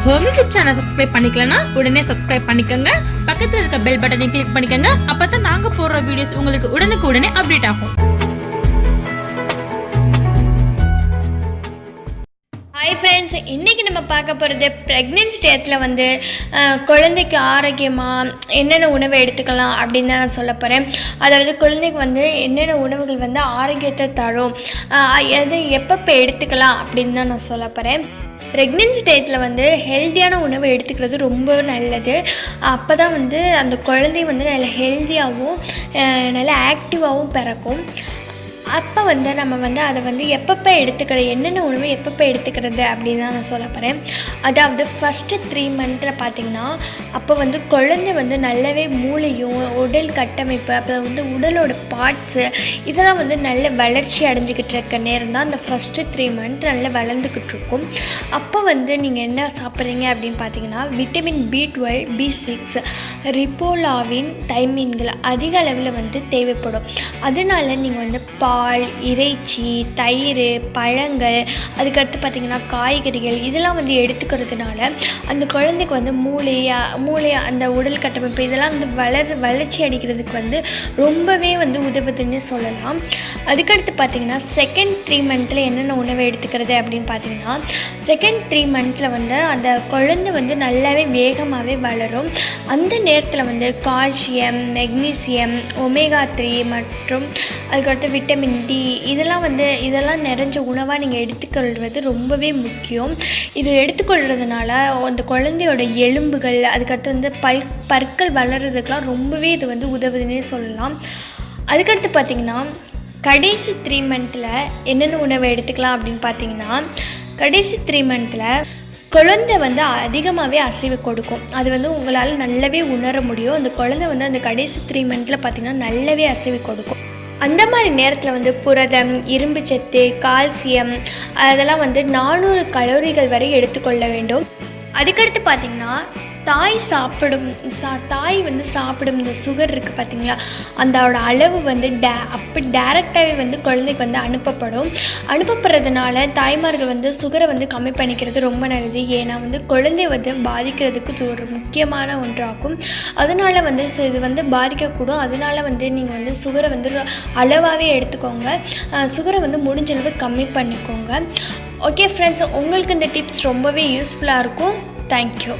Home YouTube channel subscribe பண்ணிக்கலனா உடனே subscribe பண்ணிக்கோங்க. பக்கத்துல இருக்க பெல் பட்டனை கிளிக் பண்ணிக்கோங்க. அப்பதான் நாங்க போடுற வீடியோஸ் உங்களுக்கு உடனுக்குடனே அப்டேட் ஆகும். ஹாய் ஃப்ரெண்ட்ஸ், இன்றைக்கி நம்ம பார்க்க போகிறது ப்ரெக்னென்சி டயத்தில் வந்து குழந்தைக்கு ஆரோக்கியமாக என்னென்ன உணவை எடுத்துக்கலாம் அப்படின்னு தான் நான் சொல்ல போகிறேன். அதாவது குழந்தைக்கு வந்து என்னென்ன உணவுகள் வந்து ஆரோக்கியத்தை தரும், எது எப்பப்போ எடுத்துக்கலாம் அப்படின்னு தான் நான் சொல்ல போகிறேன். ப்ரெக்னென்சி டயத்தில் வந்து ஹெல்த்தியான உணவை எடுத்துக்கிறது ரொம்ப நல்லது. அப்போ தான் வந்து அந்த குழந்தை வந்து நல்ல ஹெல்த்தியாகவும் நல்ல ஆக்டிவாகவும் பிறக்கும். அப்போ வந்து நம்ம வந்து அதை வந்து எப்பப்போ எடுத்துக்கிறது, என்னென்ன உணவு எப்பப்போ எடுத்துக்கிறது அப்படின்னு தான் நான் சொல்ல போகிறேன். அதாவது ஃபஸ்ட்டு 3 மந்த்தில் பார்த்திங்கன்னா அப்போ வந்து குழந்தை வந்து நல்லாவே மூளையும் உடல் கட்டமைப்பு அப்புறம் வந்து உடலோட பார்ட்ஸு இதெல்லாம் வந்து நல்ல வளர்ச்சி அடைஞ்சிக்கிட்டு இருக்க நேரம் தான் அந்த ஃபஸ்ட்டு 3 மந்த் நல்லா வளர்ந்துக்கிட்டு இருக்கும். அப்போ வந்து நீங்கள் என்ன சாப்பிட்றீங்க அப்படின்னு பார்த்தீங்கன்னா விட்டமின் B12, B6, ரிப்போலாவின், தைமீன்கள் அதிக அளவில் வந்து தேவைப்படும். அதனால நீங்கள் வந்து பால், இறைச்சி, தயிர், பழங்கள், அதுக்கடுத்து பார்த்திங்கன்னா காய்கறிகள் இதெல்லாம் வந்து எடுத்துக்கிறதுனால அந்த குழந்தைக்கு வந்து மூளை அந்த உடல் கட்டமைப்பு இதெல்லாம் வந்து வளர்ச்சி அடைக்கிறதுக்கு வந்து ரொம்பவே வந்து உதவுதுன்னு சொல்லலாம். அதுக்கடுத்து பார்த்திங்கன்னா செகண்ட் 3 மந்த்தில் என்னென்ன உணவை எடுத்துக்கிறது அப்படின்னு பார்த்திங்கன்னா செகண்ட் 3 மந்த்தில் வந்து அந்த குழந்தை வந்து நல்லாவே வேகமாகவே வளரும். அந்த நேரத்தில் வந்து கால்சியம், மெக்னீசியம், ஒமேகா 3 மற்றும் அதுக்கடுத்து விட்டமின் D இதெல்லாம் நிறைஞ்ச உணவாக நீங்கள் எடுத்துக்கொள்வது ரொம்பவே முக்கியம். இது எடுத்துக்கொள்கிறதுனால அந்த குழந்தையோட எலும்புகள் அதுக்கடுத்து வந்து பற்கள் வளர்கிறதுக்கெலாம் ரொம்பவே இது வந்து உதவுதுன்னே சொல்லலாம். அதுக்கடுத்து பார்த்திங்கன்னா கடைசி 3 மந்த்தில் என்னென்ன உணவை எடுத்துக்கலாம் அப்படின்னு பார்த்தீங்கன்னா கடைசி 3 மந்த்தில் குழந்தை வந்து அதிகமாகவே அசைவு கொடுக்கும். அது வந்து உங்களால் நல்லாவே உணர முடியும். அந்த குழந்தை வந்து அந்த கடைசி 3 மந்த்தில் பார்த்திங்கன்னா நல்லாவே அசைவு கொடுக்கும். அந்த மாதிரி நேரத்தில் வந்து புரதம், இரும்பு சத்து, கால்சியம் அதெல்லாம் வந்து 400 கலோரிகள் வரை எடுத்துக்கொள்ள வேண்டும். அதுக்கடுத்து பார்த்திங்கன்னா தாய் வந்து சாப்பிடும் இந்த சுகர் இருக்குது பார்த்திங்களா, அதோட அளவு வந்து டேரெக்டாகவே வந்து குழந்தைக்கு வந்து அனுப்பப்படுறதுனால தாய்மார்கள் வந்து சுகரை வந்து கம்மி பண்ணிக்கிறது ரொம்ப நல்லது. ஏன்னா வந்து குழந்தை வந்து பாதிக்கிறதுக்கு இது ஒரு முக்கியமான ஒன்றாகும். அதனால வந்து இது வந்து பாதிக்கக்கூடும். அதனால வந்து நீங்கள் வந்து சுகரை வந்து அளவாகவே எடுத்துக்கோங்க. சுகரை வந்து முடிஞ்ச அளவு கம்மி பண்ணிக்கோங்க. ஓகே ஃப்ரெண்ட்ஸ், உங்களுக்கு இந்த டிப்ஸ் ரொம்பவே யூஸ்ஃபுல்லாக இருக்கும். தேங்க்யூ.